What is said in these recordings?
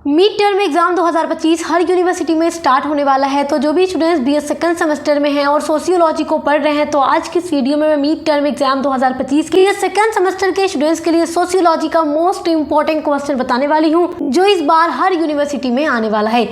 Mid term exam 2025 हर university में start होने वाला है। तो जो भी स्टूडेंट्स बीएस सेकंड सेमेस्टर में हैं और सोशियोलॉजी को पढ़ रहे हैं, तो आज की इस वीडियो में मैं मिड टर्म एग्जाम 2025 के सेकंड सेमेस्टर के स्टूडेंट्स के लिए सोशियोलॉजी का मोस्ट इंपॉर्टेंट क्वेश्चन बताने वाली हूँ, जो इस बार हर यूनिवर्सिटी में आने वाला है।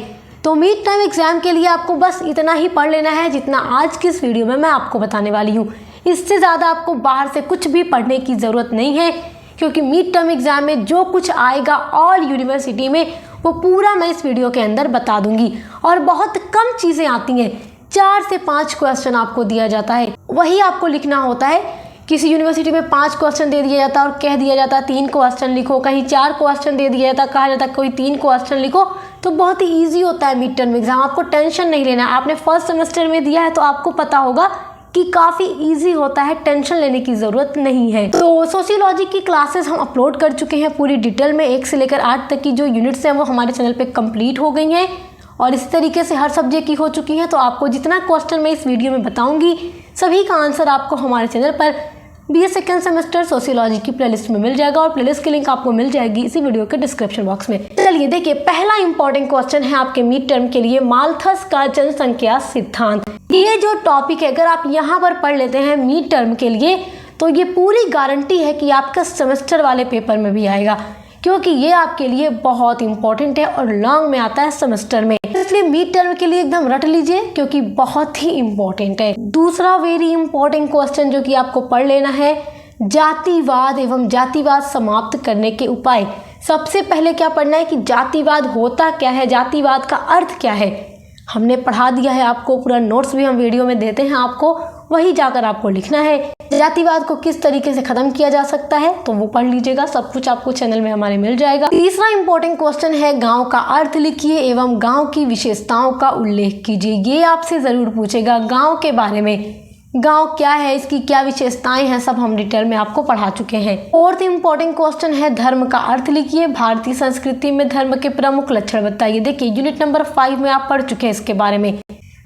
तो मिड टर्म एग्जाम के लिए आपको बस इतना ही पढ़ लेना है जितना आज की इस वीडियो में मैं आपको बताने वाली हूँ। इससे ज़्यादा आपको बाहर से कुछ भी पढ़ने की ज़रूरत नहीं है, क्योंकि मिड टर्म एग्जाम में जो कुछ आएगा ऑल यूनिवर्सिटी में वो पूरा मैं इस वीडियो के अंदर बता दूंगी। और बहुत कम चीज़ें आती हैं, 4 से 5 क्वेश्चन आपको दिया जाता है, वही आपको लिखना होता है। किसी यूनिवर्सिटी में 5 क्वेश्चन दे दिया जाता है और कह दिया जाता है 3 क्वेश्चन लिखो, कहीं 4 क्वेश्चन दे दिया जाता है, कहा जाता है कोई 3 क्वेश्चन लिखो। तो बहुत ही ईजी होता है मिड टर्म एग्जाम, आपको टेंशन नहीं लेना। आपने फर्स्ट सेमेस्टर में दिया है तो आपको पता होगा कि काफ़ी इजी होता है, टेंशन लेने की ज़रूरत नहीं है। तो सोशियोलॉजी की क्लासेस हम अपलोड कर चुके हैं पूरी डिटेल में, 1 से लेकर 8 तक की जो यूनिट्स हैं वो हमारे चैनल पे कंप्लीट हो गई हैं और इसी तरीके से हर सब्जेक्ट की हो चुकी हैं। तो आपको जितना क्वेश्चन मैं इस वीडियो में बताऊंगी, सभी का आंसर आपको हमारे चैनल पर बीएस सेकंड सेमेस्टर सोशियोलॉजी की प्लेलिस्ट में मिल जाएगा और प्लेलिस्ट की लिंक आपको मिल जाएगी इसी वीडियो के डिस्क्रिप्शन बॉक्स में। चलिए देखिए, पहला इंपॉर्टेंट क्वेश्चन है आपके मिड टर्म के लिए, माल्थस का जनसंख्या सिद्धांत। ये जो टॉपिक है अगर आप यहाँ पर पढ़ लेते हैं मिड टर्म के लिए, तो ये पूरी गारंटी है कि आपका सेमेस्टर वाले पेपर में भी आएगा, क्योंकि ये आपके लिए बहुत इंपॉर्टेंट है और लॉन्ग में आता है सेमेस्टर में। इसलिए मिड टर्म के लिए एकदम रट लीजिए, क्योंकि बहुत ही इंपॉर्टेंट है। दूसरा वेरी इंपॉर्टेंट क्वेश्चन जो कि आपको पढ़ लेना है, जातिवाद एवं जातिवाद समाप्त करने के उपाय। सबसे पहले क्या पढ़ना है कि जातिवाद होता क्या है, जातिवाद का अर्थ क्या है। हमने पढ़ा दिया है आपको, पूरा नोट्स भी हम वीडियो में देते हैं आपको, वही जाकर आपको लिखना है। जातिवाद को किस तरीके से खत्म किया जा सकता है तो वो पढ़ लीजिएगा, सब कुछ आपको चैनल में हमारे मिल जाएगा। तीसरा इंपॉर्टेंट क्वेश्चन है, गांव का अर्थ लिखिए एवं गांव की विशेषताओं का उल्लेख कीजिए। ये आपसे जरूर पूछेगा गांव के बारे में, गांव क्या है, इसकी क्या विशेषताएं हैं, सब हम डिटेल में आपको पढ़ा चुके हैं। फोर्थ इंपॉर्टेंट क्वेश्चन है, धर्म का अर्थ लिखिए, भारतीय संस्कृति में धर्म के प्रमुख लक्षण बताइए। देखिए यूनिट नंबर 5 में आप पढ़ चुके हैं इसके बारे में,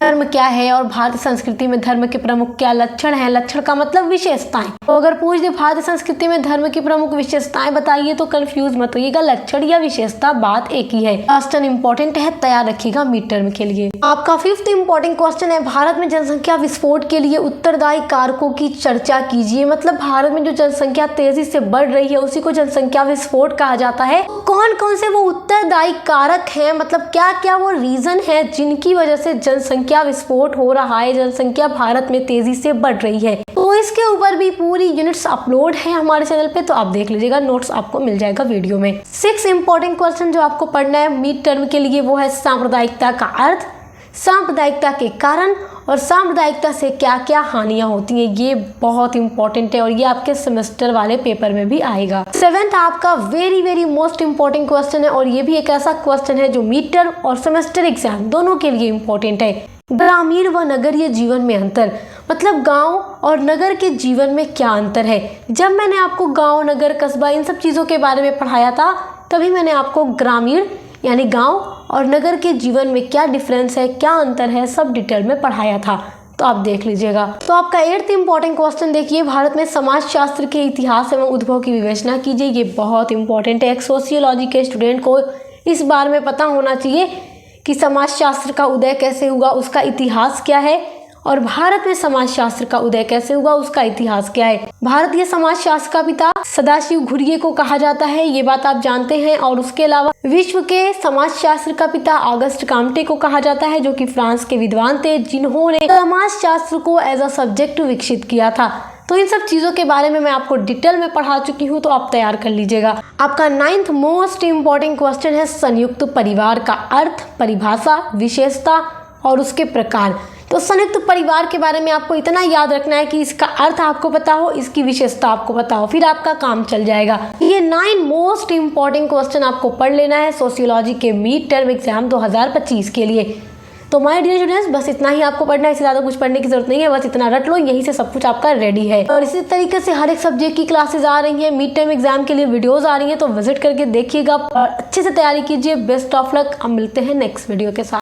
धर्म क्या है और भारतीय संस्कृति में धर्म के प्रमुख क्या लक्षण हैं। लक्षण का मतलब विशेषताएं। तो अगर पूछ दे भारतीय संस्कृति में धर्म की प्रमुख विशेषताएं बताइए तो कंफ्यूज मत होइएगा, लक्षण या विशेषता बात एक ही है। क्वेश्चन इंपॉर्टेंट है, तैयार रखिएगा मिड टर्म के लिए। आपका 5th इंपॉर्टेंट क्वेश्चन है, भारत में जनसंख्या विस्फोट के लिए उत्तरदायी कारकों की चर्चा कीजिए। मतलब भारत में जो जनसंख्या तेजी से बढ़ रही है उसी को जनसंख्या विस्फोट कहा जाता है। कौन कौन से वो उत्तरदायी कारक हैं, मतलब क्या क्या वो रीजन है जिनकी वजह से जनसंख्या विस्फोट हो रहा है, जनसंख्या भारत में तेजी से बढ़ रही है। तो इसके ऊपर भी पूरी यूनिट्स अपलोड है हमारे चैनल पे, तो आप देख लीजिएगा, नोट्स आपको मिल जाएगा वीडियो में। 6 इंपॉर्टेंट क्वेश्चन जो आपको पढ़ना है मिड टर्म के लिए वो है सांप्रदायिकता का अर्थ, सांप्रदायिकता के कारण और सांप्रदायिकता से क्या क्या हानियां होती हैं। ये बहुत इंपॉर्टेंट है और ये आपके सेमेस्टर वाले पेपर में भी आएगा। 7th आपका वेरी मोस्ट इंपॉर्टेंट क्वेश्चन है और ये भी एक ऐसा क्वेश्चन है जो मिड टर्म और सेमेस्टर एग्जाम दोनों के लिए इंपॉर्टेंट है। ग्रामीण व नगरीय जीवन में अंतर, मतलब गांव और नगर के जीवन में क्या अंतर है। जब मैंने आपको गांव, नगर, कस्बा इन सब चीज़ों के बारे में पढ़ाया था, तभी मैंने आपको ग्रामीण यानी गांव और नगर के जीवन में क्या डिफरेंस है, क्या अंतर है, सब डिटेल में पढ़ाया था, तो आप देख लीजिएगा। तो आपका 8th इंपॉर्टेंट क्वेश्चन देखिए, भारत में समाजशास्त्र के इतिहास एवं उद्भव की विवेचना कीजिए। ये बहुत इंपॉर्टेंट है, एक सोशियोलॉजी के स्टूडेंट को इस बारे में पता होना चाहिए कि समाजशास्त्र का उदय कैसे हुआ, उसका इतिहास क्या है, और भारत में समाजशास्त्र का उदय कैसे हुआ, उसका इतिहास क्या है। भारतीय समाजशास्त्र का पिता सदाशिव घुरिये को कहा जाता है, ये बात आप जानते हैं। और उसके अलावा विश्व के समाजशास्त्र का पिता ऑगस्ट काम्टे को कहा जाता है, जो कि फ्रांस के विद्वान थे जिन्होंने समाजशास्त्र को एज अ सब्जेक्ट विकसित किया था। तो इन सब चीज़ों के बारे में मैं आपको डिटेल में पढ़ा चुकी हूँ, तो आप तैयार कर लीजिएगा। आपका 9th मोस्ट इम्पॉर्टेंट क्वेश्चन है, संयुक्त परिवार का अर्थ, परिभाषा, विशेषता और उसके प्रकार। तो संयुक्त परिवार के बारे में आपको इतना याद रखना है कि इसका अर्थ आपको पता हो, इसकी विशेषता आपको पता हो, फिर आपका काम चल जाएगा। ये 9 मोस्ट इम्पॉर्टेंट क्वेश्चन आपको पढ़ लेना है सोशियोलॉजी के मिड टर्म एग्जाम 2025 के लिए। तो माय डियर स्टूडेंट्स, बस इतना ही आपको पढ़ना है, इससे ज़्यादा कुछ पढ़ने की जरूरत नहीं है, बस इतना रट लो, यहीं से सब कुछ आपका रेडी है। और इसी तरीके से हर एक सब्जेक्ट की क्लासेस आ रही हैं, मिड टर्म एग्जाम के लिए वीडियोस आ रही हैं, तो विजिट करके देखिएगा और अच्छे से तैयारी कीजिए। बेस्ट ऑफ लक, अब मिलते हैं नेक्स्ट वीडियो के साथ।